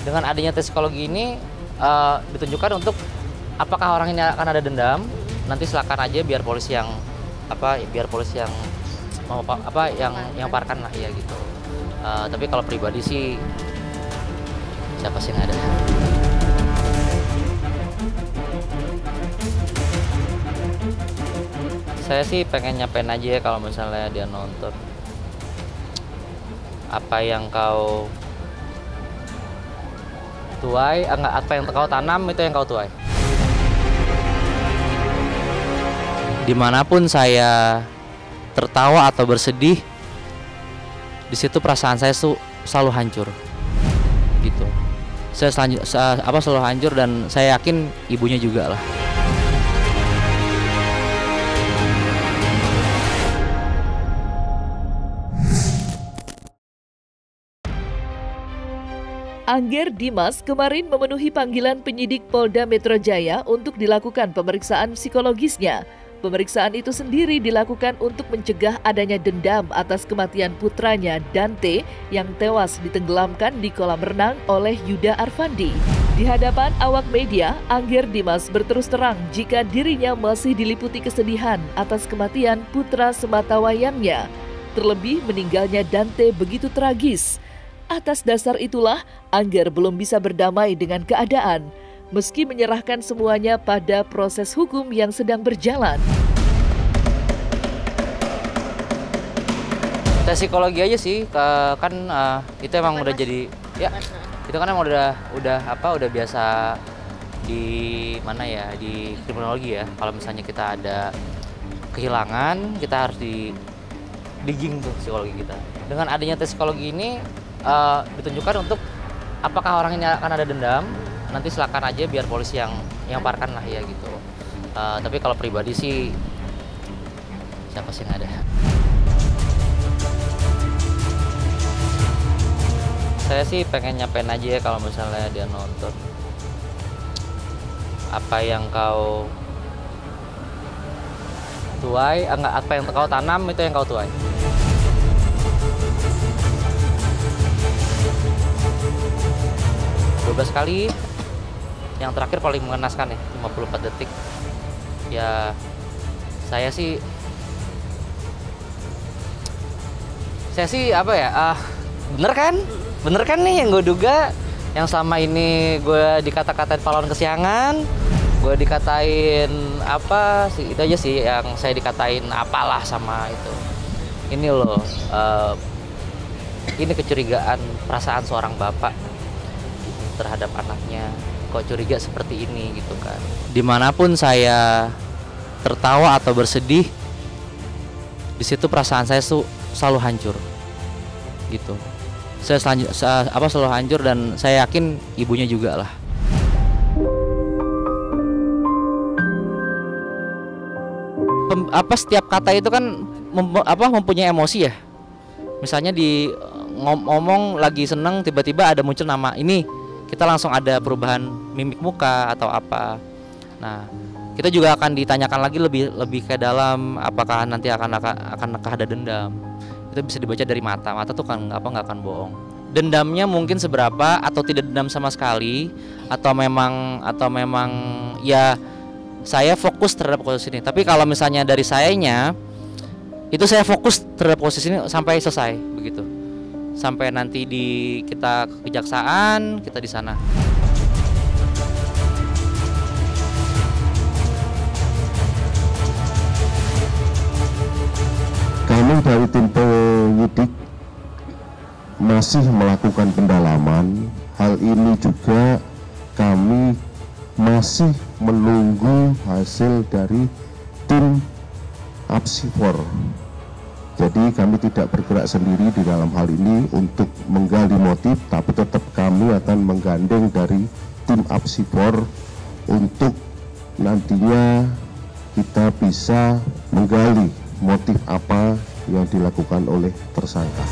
Dengan adanya tes psikologi ini ditunjukkan untuk apakah orang ini akan ada dendam. Nanti silakan aja biar polisi yang mau yang parkan lah ya gitu. Tapi kalau pribadi sih siapa sih yang ada? Saya sih pengen nyampein aja kalau misalnya dia nonton. Apa yang kau tuai, apa yang kau tanam itu yang kau tuai. Dimanapun saya tertawa atau bersedih, di situ perasaan saya selalu hancur, gitu. Saya selalu hancur dan saya yakin ibunya juga lah. Angger Dimas kemarin memenuhi panggilan penyidik Polda Metro Jaya untuk dilakukan pemeriksaan psikologisnya. Pemeriksaan itu sendiri dilakukan untuk mencegah adanya dendam atas kematian putranya Dante yang tewas ditenggelamkan di kolam renang oleh Yuda Arfandi. Di hadapan awak media, Angger Dimas berterus terang jika dirinya masih diliputi kesedihan atas kematian putra sematawayangnya. Terlebih meninggalnya Dante begitu tragis. Atas dasar itulah, Angger belum bisa berdamai dengan keadaan, meski menyerahkan semuanya pada proses hukum yang sedang berjalan. Tes psikologi aja sih, itu emang udah jadi, ya itu kan emang udah biasa di mana ya, di kriminologi ya. Kalau misalnya kita ada kehilangan, kita harus digging tuh psikologi kita. Dengan adanya tes psikologi ini ditunjukkan untuk apakah orang ini akan ada dendam. Nanti silakan aja biar polisi yang parkan lah ya gitu. Tapi kalau pribadi sih siapa sih yang ada? Saya sih pengen nyampein aja kalau misalnya dia nonton. Apa yang kau tuai, apa yang kau tanam itu yang kau tuai. Kali, yang terakhir paling mengenaskan ya, 54 detik. Ya, saya sih apa ya, bener kan nih yang gue duga, yang selama ini gue dikata-katain pahlawan kesiangan, gue dikatain apa sih, itu aja sih yang saya dikatain apalah sama itu. Ini loh, ini kecurigaan perasaan seorang bapak terhadap anaknya, kok curiga seperti ini gitu kan. Dimanapun saya tertawa atau bersedih, di situ perasaan saya selalu hancur, gitu. Saya selalu hancur dan saya yakin ibunya juga lah. Setiap kata itu kan mempunyai emosi ya. Misalnya di ngomong lagi seneng, tiba-tiba ada muncul nama ini, kita langsung ada perubahan mimik muka atau apa. Nah, kita juga akan ditanyakan lagi lebih ke dalam, apakah nanti akan ada dendam. Itu bisa dibaca dari mata tuh kan nggak akan bohong. Dendamnya mungkin seberapa atau tidak dendam sama sekali, atau memang ya saya fokus terhadap kasus ini. Tapi kalau misalnya dari sayanya, itu saya fokus terhadap kasus ini sampai selesai begitu. Sampai nanti kita kejaksaan, kita di sana. Kami dari tim penyidik masih melakukan pendalaman. Hal ini juga kami masih menunggu hasil dari tim Apsifor. Jadi kami tidak bergerak sendiri di dalam hal ini untuk menggali motif, tapi tetap kami akan menggandeng dari tim Apsifor untuk nantinya kita bisa menggali motif apa yang dilakukan oleh tersangka.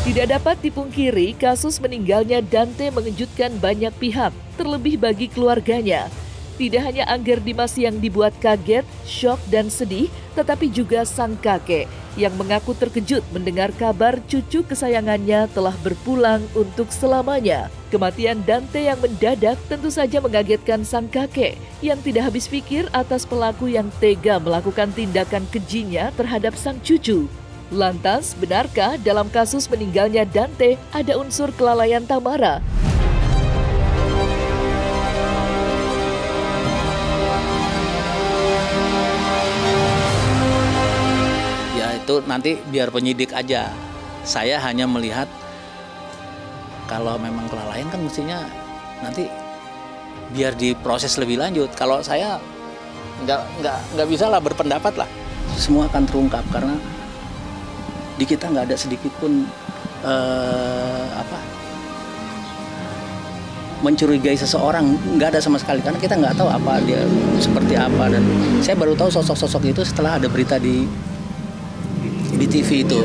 Tidak dapat dipungkiri, kasus meninggalnya Dante mengejutkan banyak pihak, terlebih bagi keluarganya. Tidak hanya Angger Dimas yang dibuat kaget, syok, dan sedih, tetapi juga sang kakek yang mengaku terkejut mendengar kabar cucu kesayangannya telah berpulang untuk selamanya. Kematian Dante yang mendadak tentu saja mengagetkan sang kakek yang tidak habis pikir atas pelaku yang tega melakukan tindakan kejinya terhadap sang cucu. Lantas, benarkah dalam kasus meninggalnya Dante ada unsur kelalaian Tamara? Itu nanti biar penyidik aja. Saya hanya melihat kalau memang kelalaian kan mestinya nanti biar diproses lebih lanjut. Kalau saya nggak bisa lah berpendapat lah. Semua akan terungkap karena di kita nggak ada sedikit pun mencurigai seseorang, nggak ada sama sekali karena kita nggak tahu apa dia seperti apa. Dan saya baru tahu sosok-sosok itu setelah ada berita di TV itu.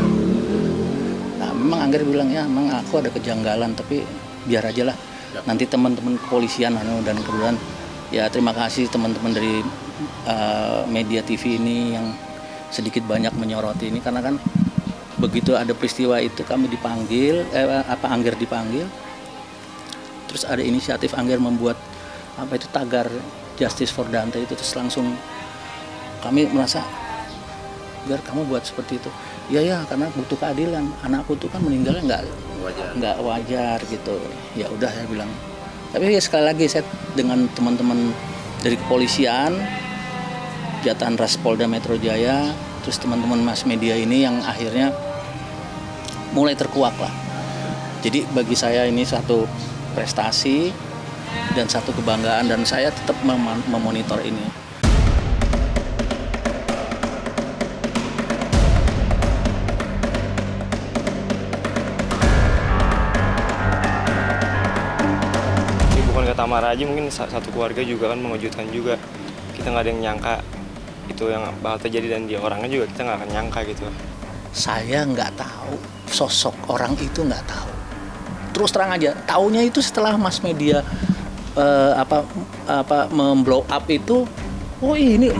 Nah, memang Angger bilang ya memang aku ada kejanggalan, tapi biar aja lah nanti teman-teman kepolisian dan kemudian ya terima kasih teman-teman dari media TV ini yang sedikit banyak menyoroti ini karena kan begitu ada peristiwa itu kami dipanggil Angger dipanggil, terus ada inisiatif Angger membuat tagar Justice for Dante itu, terus langsung kami merasa biar kamu buat seperti itu. Ya karena butuh keadilan. Anakku tuh kan meninggalnya nggak wajar gitu. Ya udah saya bilang. Tapi ya sekali lagi saya dengan teman-teman dari kepolisian, Jatan Ras Polda Metro Jaya, terus teman-teman mass media ini yang akhirnya mulai terkuak lah. Jadi bagi saya ini satu prestasi dan satu kebanggaan dan saya tetap memonitor ini. Tamara aja mungkin satu keluarga juga kan mengejutkan juga. Kita nggak ada yang nyangka itu yang bakal terjadi dan dia orangnya juga kita nggak akan nyangka gitu. Saya nggak tahu sosok orang itu, nggak tahu. Terus terang aja, taunya itu setelah mass media memblow up itu. Oh ini.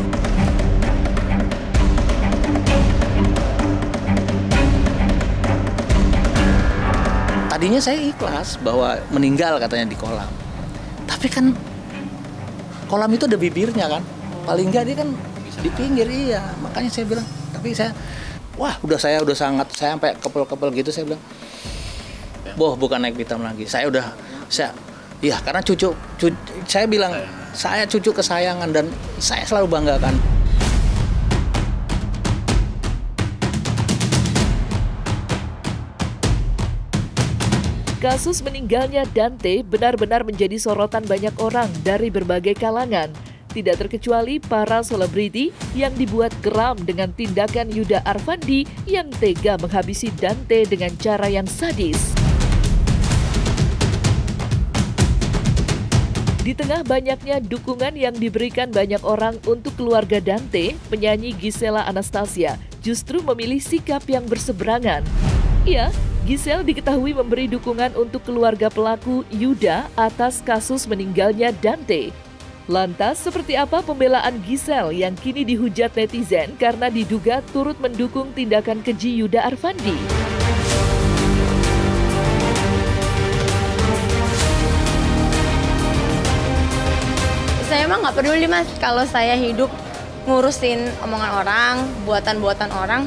Tadinya saya ikhlas bahwa meninggal katanya di kolam. Tapi kan kolam itu ada bibirnya kan, paling nggak dia kan di pinggir, iya. Makanya saya bilang, tapi saya sampai kepel-kepel gitu, saya bilang, bukan naik pitam lagi. Karena cucu saya bilang, saya cucu kesayangan dan saya selalu banggakan. Kasus meninggalnya Dante benar-benar menjadi sorotan banyak orang dari berbagai kalangan. Tidak terkecuali para selebriti yang dibuat geram dengan tindakan Yuda Arfandi yang tega menghabisi Dante dengan cara yang sadis. Di tengah banyaknya dukungan yang diberikan banyak orang untuk keluarga Dante, penyanyi Gisela Anastasia justru memilih sikap yang berseberangan. Ya, Giselle diketahui memberi dukungan untuk keluarga pelaku Yuda atas kasus meninggalnya Dante. Lantas, seperti apa pembelaan Giselle yang kini dihujat netizen karena diduga turut mendukung tindakan keji Yuda Arfandi? Saya emang nggak peduli mas, kalau saya hidup ngurusin omongan orang, buatan-buatan orang.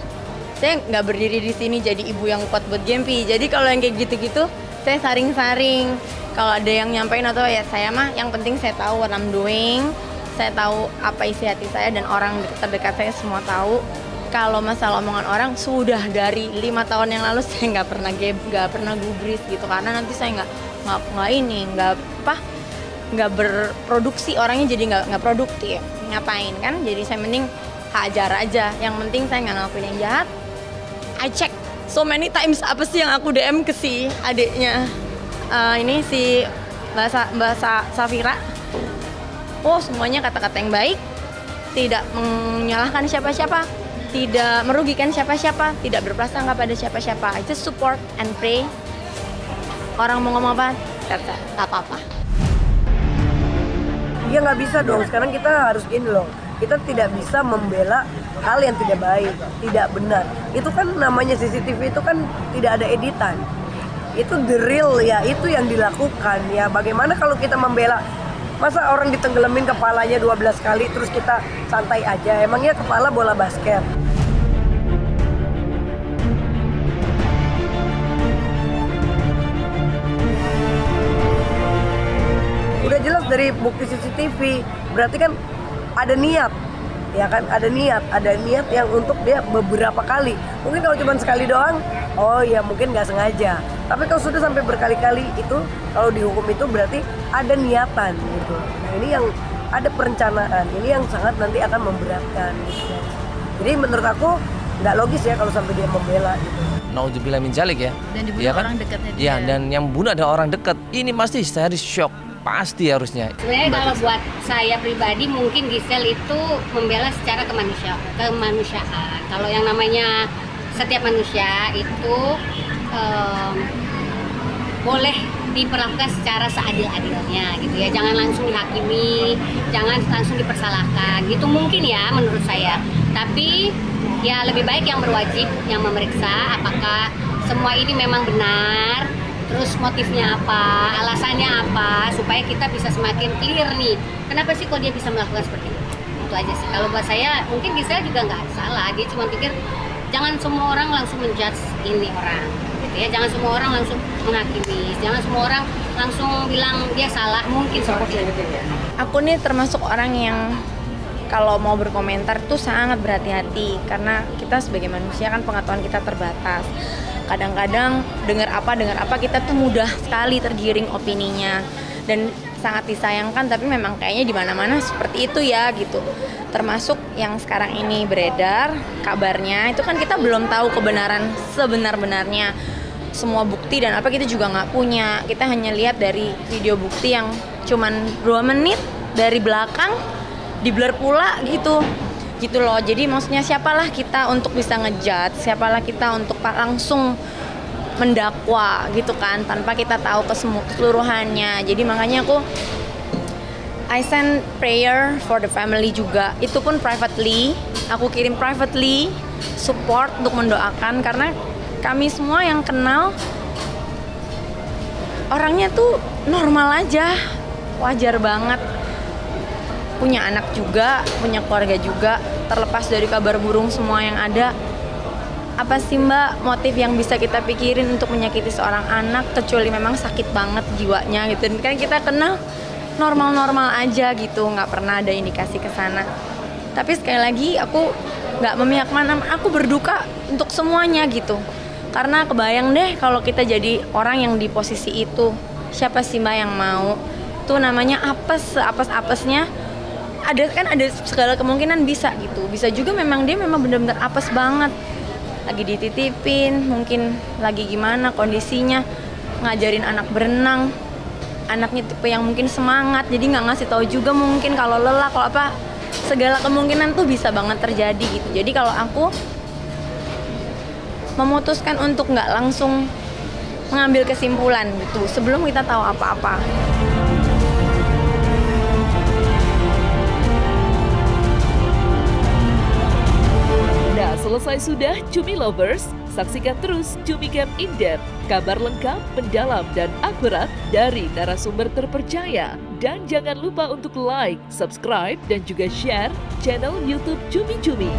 Saya nggak berdiri di sini jadi ibu yang kuat buat Gempi. Jadi kalau yang kayak gitu-gitu, saya saring-saring. Kalau ada yang nyampein atau ya saya mah, yang penting saya tahu what I'm doing. Saya tahu apa isi hati saya dan orang terdekat saya semua tahu. Kalau masalah omongan orang, sudah dari 5 tahun yang lalu saya nggak pernah gubris gitu. Karena nanti saya nggak berproduksi, orangnya jadi nggak produktif. Ngapain kan? Jadi saya mending hajar aja. Yang penting saya nggak ngelakuin yang jahat. I check so many times apa sih yang aku DM ke si adiknya ini si Mbak Safira. Oh semuanya kata-kata yang baik, tidak menyalahkan siapa-siapa, tidak merugikan siapa-siapa, tidak berprasangka pada siapa-siapa. I just support and pray. Orang mau ngomong apa, tak apa-apa. Ya nggak bisa dong, sekarang kita harus gini loh. Kita tidak bisa membela hal yang tidak baik, tidak benar. Itu kan namanya CCTV itu kan tidak ada editan. Itu the real ya, itu yang dilakukan ya. Bagaimana kalau kita membela, masa orang ditenggelamin kepalanya 12 kali terus kita santai aja? Emangnya kepala bola basket? Udah jelas dari bukti CCTV, berarti kan ada niat, ya kan, ada niat yang untuk dia beberapa kali. Mungkin kalau cuma sekali doang, oh ya mungkin nggak sengaja. Tapi kalau sudah sampai berkali-kali itu, kalau dihukum itu berarti ada niatan gitu. Nah ini yang ada perencanaan, ini yang sangat nanti akan memberatkan. Gitu. Jadi menurut aku nggak logis ya kalau sampai dia membela gitu. Naudzubillah min dzalik ya. Dan dibunuh ya kan? orang dekatnya dia. Ya, dan yang bunuh ada orang dekat. Ini pasti saya shock. Pasti harusnya. Sebenarnya kalau buat saya pribadi mungkin Giselle itu membela secara kemanusiaan. Kalau yang namanya setiap manusia itu boleh diperlakukan secara seadil-adilnya gitu ya. Jangan langsung dihakimi, jangan langsung dipersalahkan. Gitu mungkin ya menurut saya. Tapi ya lebih baik yang berwajib yang memeriksa apakah semua ini memang benar. Terus motifnya apa, alasannya apa, supaya kita bisa semakin clear nih. Kenapa sih kok dia bisa melakukan seperti itu? Itu aja sih. Kalau buat saya, mungkin Giselle juga nggak salah. Dia cuma pikir, jangan semua orang langsung menjudge ini orang. Gitu ya. Jangan semua orang langsung menghakimi. Jangan semua orang langsung bilang dia salah. Mungkin seperti itu. Aku nih termasuk orang yang kalau mau berkomentar tuh sangat berhati-hati. Karena kita sebagai manusia kan pengetahuan kita terbatas. Kadang-kadang dengar apa kita tuh mudah sekali tergiring opininya dan sangat disayangkan, tapi memang kayaknya di mana-mana seperti itu ya gitu. Termasuk yang sekarang ini beredar kabarnya itu kan kita belum tahu kebenaran sebenar-benarnya, semua bukti dan apa kita juga nggak punya. Kita hanya lihat dari video bukti yang cuman 2 menit dari belakang di blur pula gitu loh. Jadi maksudnya siapalah kita untuk bisa ngejudge, siapalah kita untuk langsung mendakwa gitu kan, tanpa kita tahu keseluruhannya. Jadi makanya I send prayer for the family juga, itu pun privately, aku kirim privately support untuk mendoakan, karena kami semua yang kenal orangnya tuh normal aja, wajar banget. Punya anak juga, punya keluarga juga, terlepas dari kabar burung semua yang ada. Apa sih Mbak motif yang bisa kita pikirin untuk menyakiti seorang anak, kecuali memang sakit banget jiwanya gitu. Dan kan kita kenal normal-normal aja gitu, nggak pernah ada indikasi ke sana. Tapi sekali lagi aku nggak memihak mana, aku berduka untuk semuanya gitu. Karena kebayang deh kalau kita jadi orang yang di posisi itu, siapa sih Mbak yang mau? Itu namanya apes-apesnya. Ada segala kemungkinan bisa gitu. Bisa juga memang dia memang benar-benar apes banget. Lagi dititipin, mungkin lagi gimana kondisinya, ngajarin anak berenang. Anaknya tipe yang mungkin semangat, jadi nggak ngasih tahu juga mungkin kalau lelah, kalau apa. Segala kemungkinan tuh bisa banget terjadi gitu. Jadi kalau aku memutuskan untuk nggak langsung mengambil kesimpulan gitu sebelum kita tahu apa-apa. Selesai sudah Cumi Lovers? Saksikan terus Cumi Camp In-Depth, kabar lengkap, mendalam, dan akurat dari narasumber terpercaya. Dan jangan lupa untuk like, subscribe, dan juga share channel YouTube Cumi Cumi.